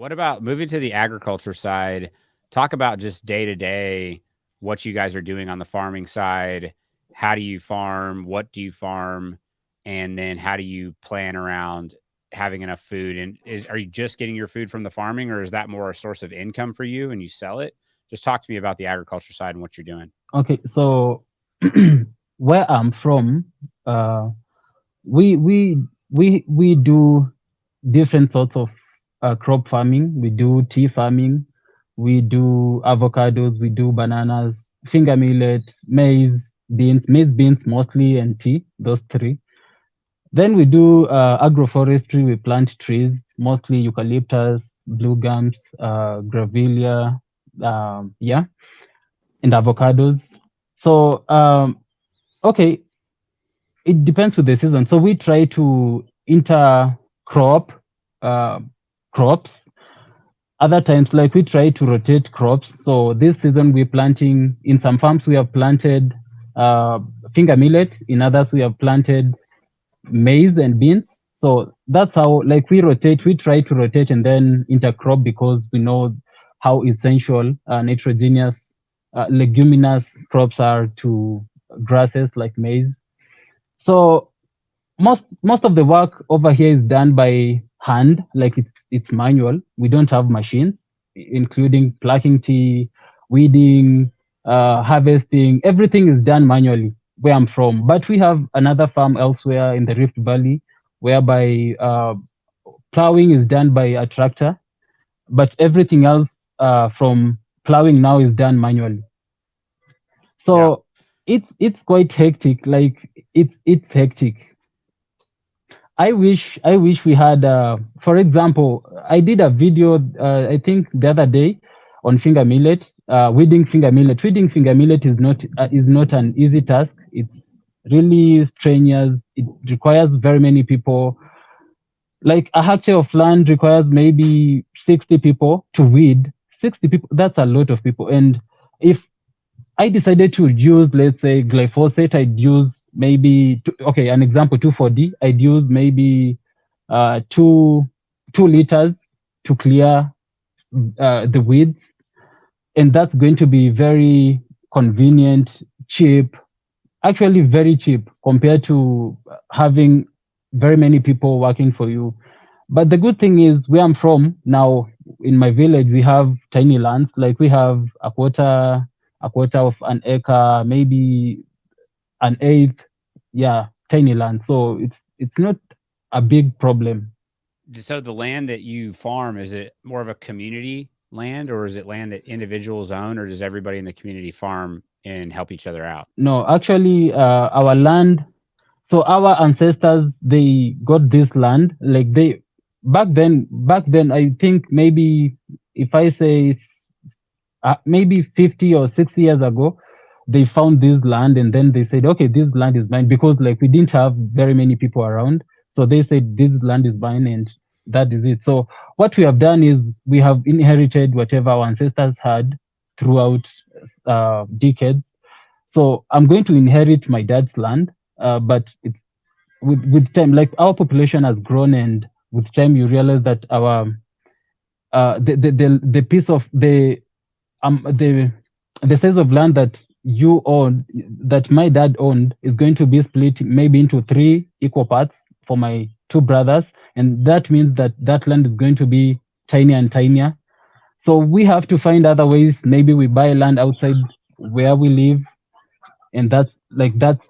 What about moving to the agriculture side? Talk about just day to day what you guys are doing on the farming side. How do you farm? What do you farm? And then how do you plan around having enough food? And are you just getting your food from the farming, or is that more a source of income for you and you sell it? Just talk to me about the agriculture side and what you're doing. Okay, so where I'm from, we we we do different sorts of crop farming. We do tea farming, we do avocados, we do bananas, finger millet, maize beans mostly, and tea. Those three. Then we do agroforestry. We plant trees, mostly eucalyptus, blue gums, grevillea, yeah, and avocados. So okay, it depends with the season. So we try to intercrop uh, crops. Other times, like we try to rotate crops. So this season we're planting, in some farms we have planted uh, finger millet. In others we have planted maize and beans. So that's how, like, we rotate. We try to rotate and then intercrop, because we know how essential nitrogenous leguminous crops are to grasses like maize. So most of the work over here is done by hand, like it's manual. We don't have machines, including plucking tea, weeding, harvesting. Everything is done manually where I'm from. But we have another farm elsewhere in the Rift Valley, whereby plowing is done by a tractor, but everything else from plowing now is done manually. Yeah. So it's quite hectic. Like it's hectic. I wish we had for example, I did a video I think the other day on finger millet, weeding finger millet. Weeding finger millet is not an easy task. It's really strenuous. It requires very many people. Like a hectare of land requires maybe 60 people to weed. 60 people, that's a lot of people. And if I decided to use, let's say, glyphosate, I'd use maybe, okay, an example, 2,4-D, I'd use maybe two liters to clear the weeds. And that's going to be very convenient, cheap, actually very cheap compared to having very many people working for you. But the good thing is, where I'm from now, in my village, we have tiny lands. Like we have a quarter of an acre, maybe an eighth. Yeah, tiny land. So it's not a big problem. So the land that you farm, is it more of a community land, or is it land that individuals own, or does everybody in the community farm and help each other out? No, actually, our land. So our ancestors, they got this land. Like they back then, I think maybe, if I say maybe 50 or 60 years ago, they found this land and then they said, okay, this land is mine, because like we didn't have very many people around. So they said this land is mine, and that is it. So what we have done is we have inherited whatever our ancestors had throughout decades. So I'm going to inherit my dad's land, but with time, like our population has grown, and with time you realize that our the piece of the size of land that you own, that my dad owned, is going to be split maybe into three equal parts for my two brothers, and that means that that land is going to be tinier and tinier. So we have to find other ways. Maybe we buy land outside where we live, and that's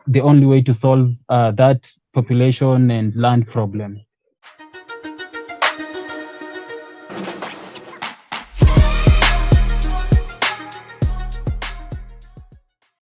the only way to solve that population and land problem.